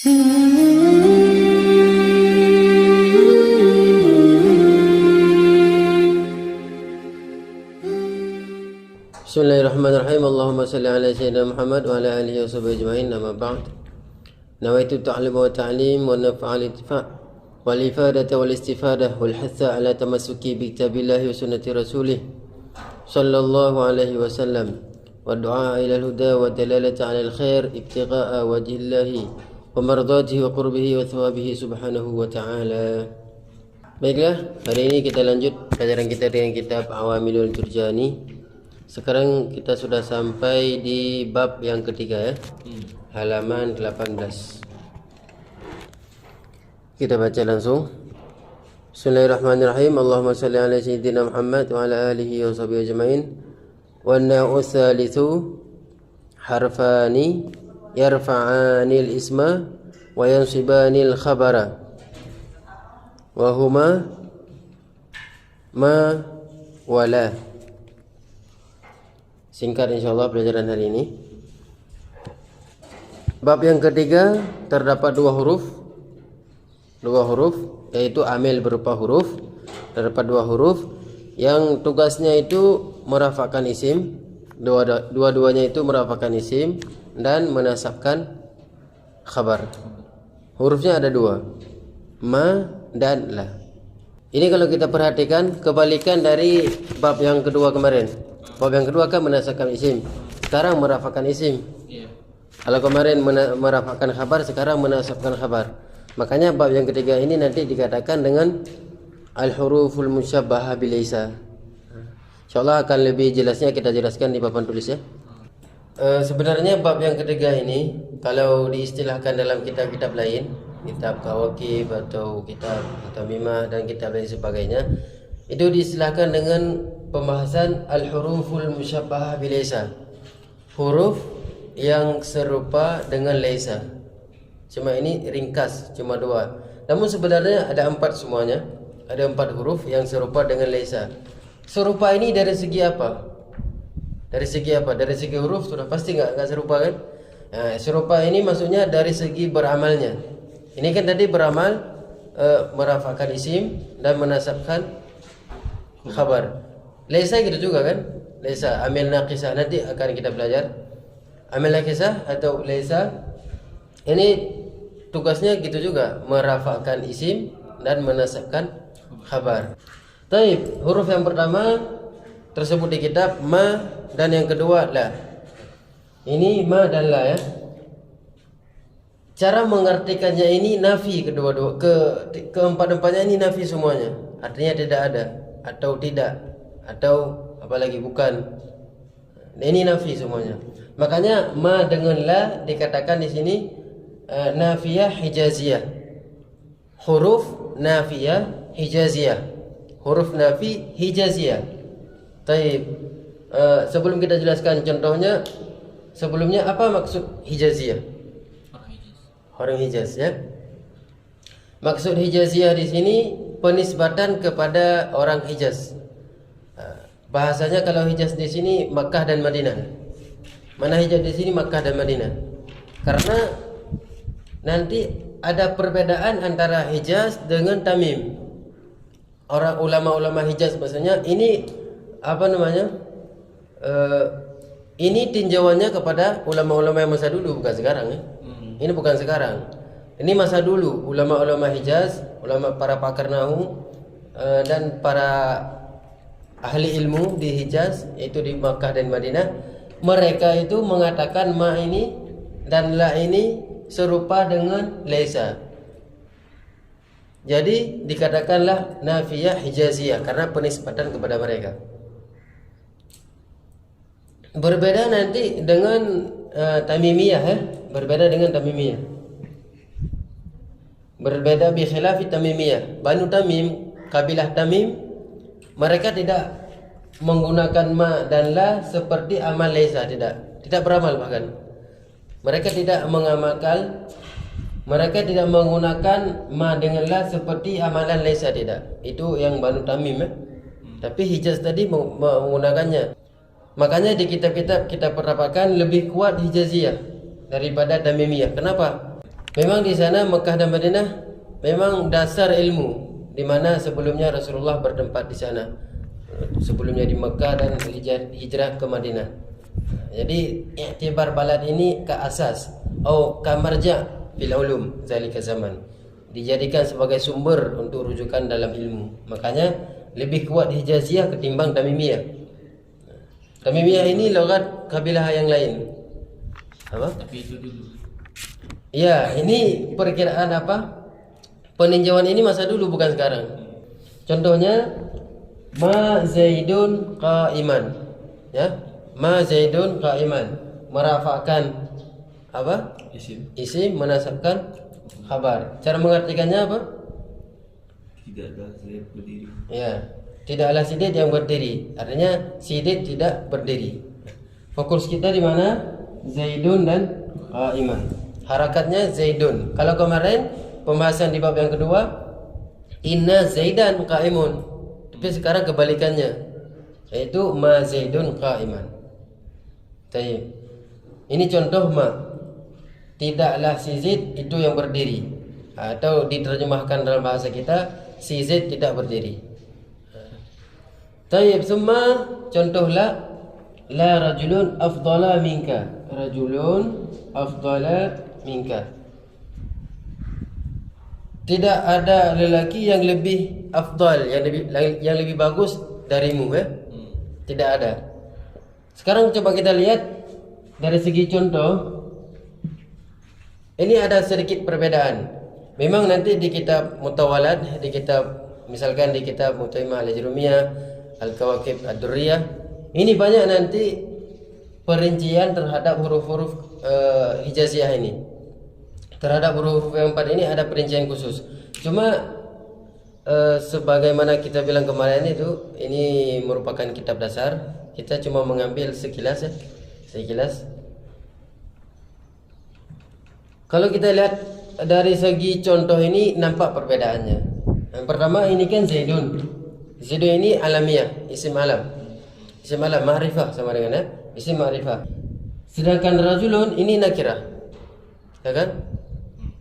Bismillahirrahmanirrahim. Allahumma salli ala sayyidina Muhammad wa ala alihi wa sahbihi ajma'in. Amma ba'd. Nawaitu ta'lim wa ta'lim wa naf'al ittifa' wal ifadata wal istifadah wal hatha ala tamassuki bi kitabillahi wa sunnati rasulih sallallahu alaihi wasallam wa du'a ila al-huda wa dalalata ala al-khair ibtigha'a wajhillahi wa mardatihi wa qurbihi wa thawabihi subhanahu wa ta'ala. Baiklah, hari ini kita lanjut pelajaran kita dengan kitab Awamilul Jurjani. Sekarang kita sudah sampai di bab yang ketiga ya, halaman 18. Kita baca langsung. Bismillahirrahmanirrahim. Allahumma salli ala sayyidina Muhammad wa ala alihi wa sahbihi ajma'in. Wa an-naw'u tsalitsu harfani yarfa'ani al-isma wa yansibani al-khabara wa huma ma wa la. Singkat insyaallah pelajaran hari ini. Bab yang ketiga terdapat dua huruf yaitu amil berupa huruf. Terdapat dua huruf yang tugasnya itu merafakkan isim. Dua-duanya itu merafakkan isim dan menasabkan khabar. Hurufnya ada dua, ma dan la. Ini kalau kita perhatikan kebalikan dari bab yang kedua kemarin. Bab yang kedua kan menasabkan isim, sekarang merafakkan isim. Kalau kemarin merafakkan khabar, sekarang menasabkan khabar. Makanya bab yang ketiga ini nanti dikatakan dengan al-huruful musyabbahah bilaisa. Insyaallah akan lebih jelasnya kita jelaskan di papan tulis ya. Sebenarnya bab yang ketiga ini kalau diistilahkan dalam kitab-kitab lain, kitab Kawakib atau kitab Tamimah dan kitab lain sebagainya, itu diistilahkan dengan pembahasan al-huruful musyabbahah bilaisa. Huruf yang serupa dengan laisa. Cuma ini ringkas, cuma dua. Namun sebenarnya ada empat semuanya. Ada empat huruf yang serupa dengan laisa. Serupa ini dari segi apa? Dari segi apa? Dari segi huruf sudah pasti nggak serupa kan? Nah, serupa ini maksudnya dari segi beramalnya. Ini kan tadi beramal merafakkan isim dan menasabkan khabar. Laisa gitu juga kan? Laisa amil naqisah nanti akan kita belajar. Amil naqisah atau laisa ini tugasnya gitu juga, merafakkan isim dan menasabkan khabar. Taib, huruf yang pertama tersebut di kitab ma dan yang kedua la. Ini ma dan la ya. Cara mengartikannya ini nafi kedua-dua, keempat-empatnya ini nafi semuanya. Artinya tidak ada atau tidak atau apalagi bukan. Ini nafi semuanya. Makanya ma dengan la dikatakan di sini nafiyah hijaziyah. Huruf nafiyah hijaziyah. Huruf nafi hijaziyah. Taib. Sebelum kita jelaskan contohnya, sebelumnya apa maksud hijaziyah? Orang Hijaz ya. Maksud hijaziyah di sini penisbatan kepada orang Hijaz. Bahasanya kalau Hijaz di sini Makkah dan Madinah. Mana Hijaz di sini Makkah dan Madinah? Karena nanti ada perbedaan antara Hijaz dengan Tamim. Orang ulama-ulama Hijaz maksudnya ini apa namanya? Ini tinjauannya kepada ulama-ulama yang masa dulu, bukan sekarang ya. Ini bukan sekarang. Ini masa dulu ulama-ulama Hijaz, ulama para pakar nahu dan para ahli ilmu di Hijaz, itu di Makkah dan Madinah, mereka itu mengatakan ma ini dan la ini serupa dengan laisa. Jadi dikatakanlah nafiyah hijaziyah karena penisbatan kepada mereka. Berbeda nanti dengan tamimiyah ya, berbeda dengan tamimiyah. Berbeda bi khilafi tamimiyah. Banu Tamim, kabilah Tamim, mereka tidak menggunakan ma dan la seperti amal laisa, tidak beramal bahkan. Mereka tidak mengamalkan, mereka tidak menggunakan ma dengan la seperti amalan laisa, tidak. Itu yang Banu Tamim ya. Tapi Hijaz tadi menggunakannya. Makanya di kitab-kitab kita pendapatkan lebih kuat Hijaziyah daripada Tamimiyah. Kenapa? Memang di sana Mekah dan Madinah memang dasar ilmu, di mana sebelumnya Rasulullah bertempat di sana. Sebelumnya di Mekah dan hijrah ke Madinah. Jadi i'tibar balad ini ke asas atau ka marja' fil ulum zalika zaman. Dijadikan sebagai sumber untuk rujukan dalam ilmu. Makanya lebih kuat Hijaziyah ketimbang Tamimiyah. Tamimiyah ini logat kabilah yang lain. Apa? Tapi itu dulu. Ya, ini perkiraan apa? Peninjauan ini masa dulu bukan sekarang. Contohnya ma Zaidun qa'iman. Ya, ma Zaidun qa'iman. Merafakkan apa? Isim menasabkan khabar. Cara mengartikannya apa? Tidaklah saya berdiri. Ya, tidaklah Sidid yang berdiri. Artinya Sidid tidak berdiri. Fokus kita di mana? Zaidun dan qa'iman. Harakatnya Zaidun. Kalau kemarin pembahasan di bab yang kedua, inna Zaidan qa'imun. Tapi sekarang kebalikannya, yaitu ma Zaidun qa'iman. Baik. Ini contoh ma. Tidaklah si Zaid itu yang berdiri. Atau diterjemahkan dalam bahasa kita, si Zaid tidak berdiri. Baik, semua contohlah la rajulun afdala minka. Rajulun afdala minka. Tidak ada lelaki yang lebih afdal, yang lebih bagus darimu, Tidak ada. Sekarang coba kita lihat dari segi contoh. Ini ada sedikit perbedaan. Memang nanti di kitab Mutawalad, di kitab misalkan di kitab Mutaimah Al-Jurumiyah, Al-Kawakib Ad-Durriyah, ini banyak nanti perincian terhadap huruf-huruf Hijaziyah ini. Terhadap huruf-huruf yang 4 ini ada perincian khusus. Cuma sebagaimana kita bilang kemarin itu, ini merupakan kitab dasar. Kita cuma mengambil sekilas, sekilas. Kalau kita lihat dari segi contoh ini nampak perbedaannya. Yang pertama ini kan Zaidun. Zaidun ini alamiah, isim alam. Isim alam ma'rifah sama dengan isim ma'rifah. Sedangkan rajulun ini nakirah. Ya kan?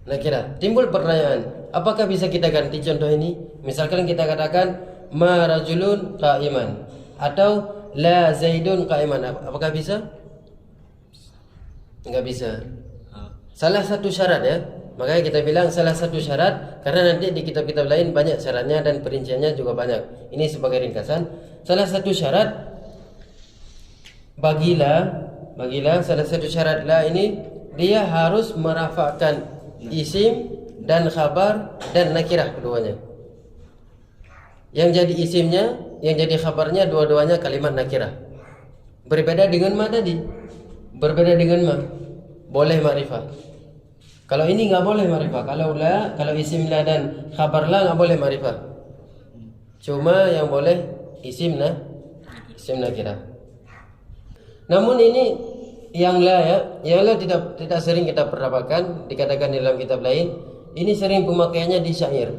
Nakirah. Timbul pertanyaan, apakah bisa kita ganti contoh ini? Misalkan kita katakan ma rajulun qa'iman atau la Zaidun qa'iman. Apakah bisa? Enggak bisa. Salah satu syarat, makanya kita bilang salah satu syarat, karena nanti di kitab-kitab lain banyak syaratnya dan perinciannya juga banyak. Ini sebagai ringkasan. Salah satu syarat bagilah salah satu syarat la ini, dia harus merafakkan isim dan khabar dan nakirah keduanya. Yang jadi isimnya, yang jadi khabarnya dua-duanya kalimat nakirah. Berbeda dengan ma tadi. Berbeda dengan ma. Boleh ma'rifah. Kalau ini nggak boleh ma'rifah. Kalau isim la dan khabar la nggak boleh ma'rifah. Cuma yang boleh isim nakirah. Namun ini yang la yang la tidak sering kita perdapatkan, dikatakan di dalam kitab lain. Ini sering pemakaiannya di syair.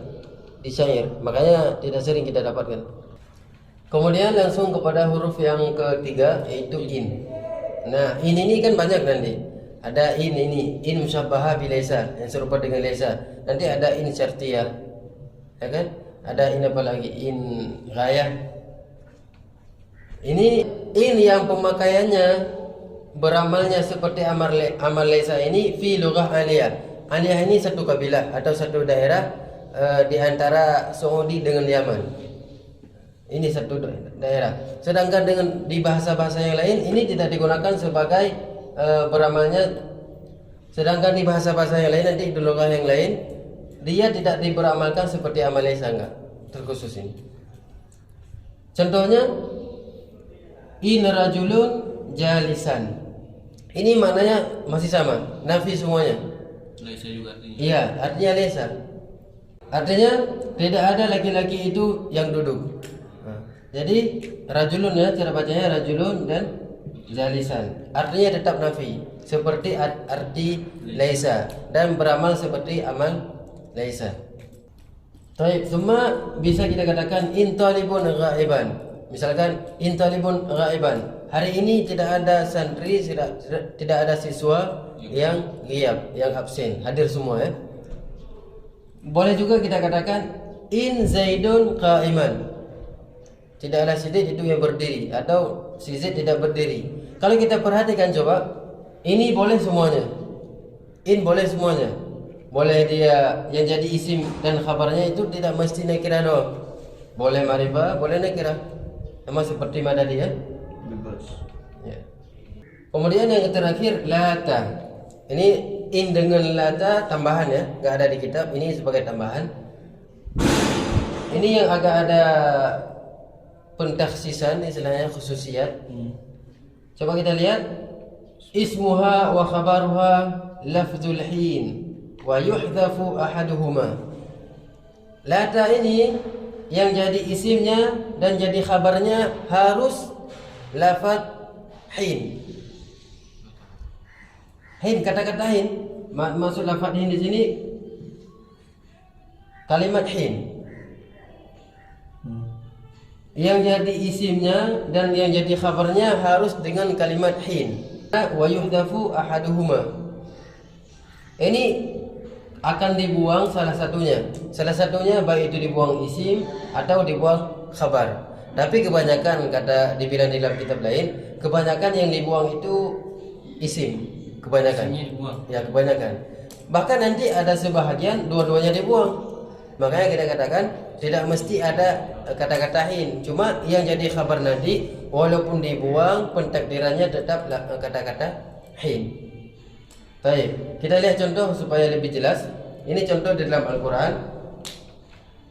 Makanya tidak sering kita dapatkan. Kemudian langsung kepada huruf yang ketiga, yaitu in. Nah, ini kan banyak nanti. Ada in musyabbaha bi laisa, yang serupa dengan laisa. Nanti ada in syartiyah. Ya kan? Ada in apa lagi? In ghayah. Ini in yang pemakaiannya beramalnya seperti amal laisa ini fi lughah aliyah. Aliyah ini satu kabilah atau satu daerah di antara Saudi dengan Yaman. Ini satu daerah. Sedangkan di bahasa-bahasa yang lain ini tidak digunakan sebagai beramalnya. Sedangkan di bahasa-bahasa yang lain, nanti di lughah yang lain, dia tidak diberamalkan seperti amal laisa, enggak. Terkhusus ini. Contohnya in rajulun jalisan. Ini maknanya masih sama, nafi semuanya. Laisa juga artinya. Iya, artinya laisa. Artinya tidak ada laki-laki itu yang duduk. Jadi rajulun, cara bacanya rajulun dan jalisan. Artinya tetap nafi, seperti arti laisa, dan beramal seperti amal laisa. Baik, semua bisa kita katakan in talibun ghaiban. Misalkan in talibun ghaiban. hari ini tidak ada santri, tidak ada siswa yang ghiab, yang absen, hadir semua ya. Boleh juga kita katakan in Zaidun qa'iman. Tidaklah si Zaid itu yang berdiri atau si Zaid tidak berdiri. Kalau kita perhatikan coba, ini boleh semuanya. In boleh semuanya. Boleh dia yang jadi isim dan khabarnya itu tidak mesti nakirah doang. Boleh ma'rifah, boleh nakirah. Sama seperti mana dia? Bebas. Ya. Kemudian yang terakhir lata. Ini in dengan lata tambahan ya, nggak ada di kitab. Ini sebagai tambahan. Ini yang agak ada pentakhsisan, istilahnya khususiyat. Coba kita lihat. Ismuha wa khabaruha lafzul hin wa yuhdhafu ahaduhuma. Lata ini yang jadi isimnya dan jadi khabarnya harus lafaz hin. Hin, kata-kata hin, maksud lafaz hin di sini kalimat hin. Yang jadi isimnya dan yang jadi khabarnya harus dengan kalimat hin. Wa yuhdafu ahaduhuma. Ini akan dibuang salah satunya. Salah satunya baik itu dibuang isim atau dibuang khabar. Tapi kebanyakan kata dibilang di dalam kitab lain, kebanyakan yang dibuang itu isim. Kebanyakan. Ya, kebanyakan. Bahkan nanti ada sebahagian dua-duanya dibuang. Makanya kita katakan tidak mesti ada kata-kata hin. Cuma yang jadi khabar nanti walaupun dibuang pentakdirannya tetap kata-kata hin. Baik, kita lihat contoh supaya lebih jelas. Ini contoh di dalam Al-Quran.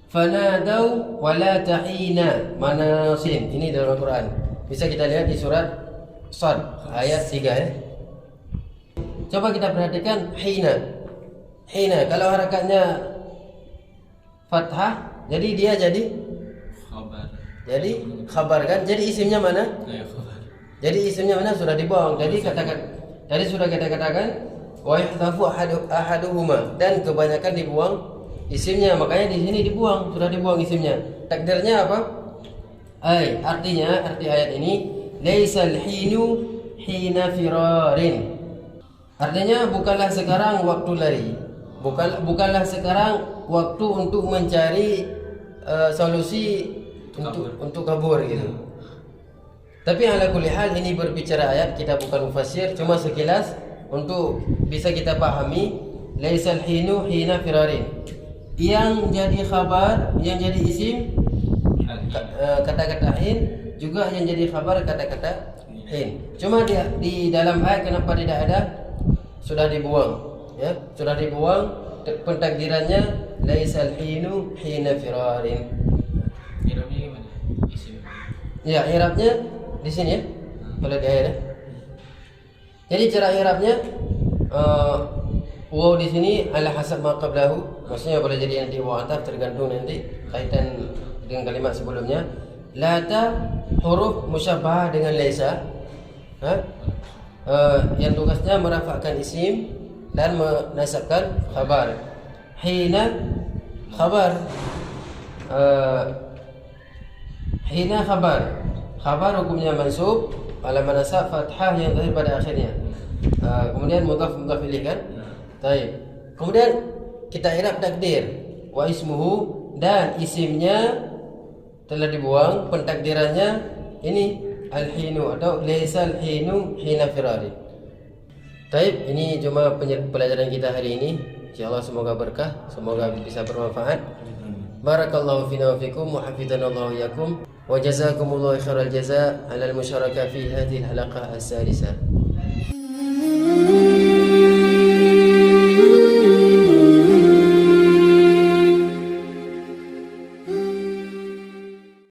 Fanadau wala tahina manasin. Ini dalam Al-Quran. Bisa kita lihat di surat Shad ayat 3 ya. Coba kita perhatikan hina. Hina kalau harakatnya fathah, jadi dia jadi Khabar. Jadi khabar kan? Jadi isimnya mana? Ya, khabar. Jadi isimnya mana? Sudah dibuang. Jadi katakan, tadi sudah kita katakan wa yuhdafu ahaduhuma, dan kebanyakan dibuang isimnya. Makanya di sini dibuang, sudah dibuang isimnya. Takdirnya apa? Arti ayat ini laisal hinu hina firarin. Artinya bukanlah sekarang waktu lari. Bukanlah sekarang waktu untuk mencari solusi untuk kabur gitu. Tapi ala kulli hal ini berbicara ayat, kita bukan mufassir, cuma sekilas untuk bisa kita pahami laisal hinu hina firarin. Yang jadi khabar, yang jadi isim kata-kata hin, juga yang jadi khabar kata-kata hin. Cuma di dalam ayat kenapa tidak ada? Sudah dibuang ya, sudah dibuang. Pentakdirannya laisal hinu hina firarin. Irabnya gimana? Isim. Ya, i'rabnya di sini ya. Kalau di ayat. Jadi cara i'rabnya waw di sini ala hasab ma qablahu. Maksudnya boleh jadi nanti waw ataf, tergantung nanti kaitan dengan kalimat sebelumnya. Lata huruf musyabbahah dengan laisa. Yang tugasnya merafakkan isim dan menasabkan khabar. Hina khabar. Hina khabar hukumnya mansub, alamat nasab fathah yang terakhir pada akhirnya. Kemudian mudhaf ilaih kan? Baik. Kemudian kita i'rab takdir wa ismuhu, dan isimnya telah dibuang, pentakdirannya ini al-hinu atau laisal hinu hina firari. Baik, ini cuma pelajaran kita hari ini. Insyaallah semoga berkah, semoga bisa bermanfaat. Barakallahu fina wa fikum wa hafizanallahu iyyakum wa jazakumullahu khairal jazaa 'ala al-musyarakah fi hadhihi al-halaqah as-sadisah.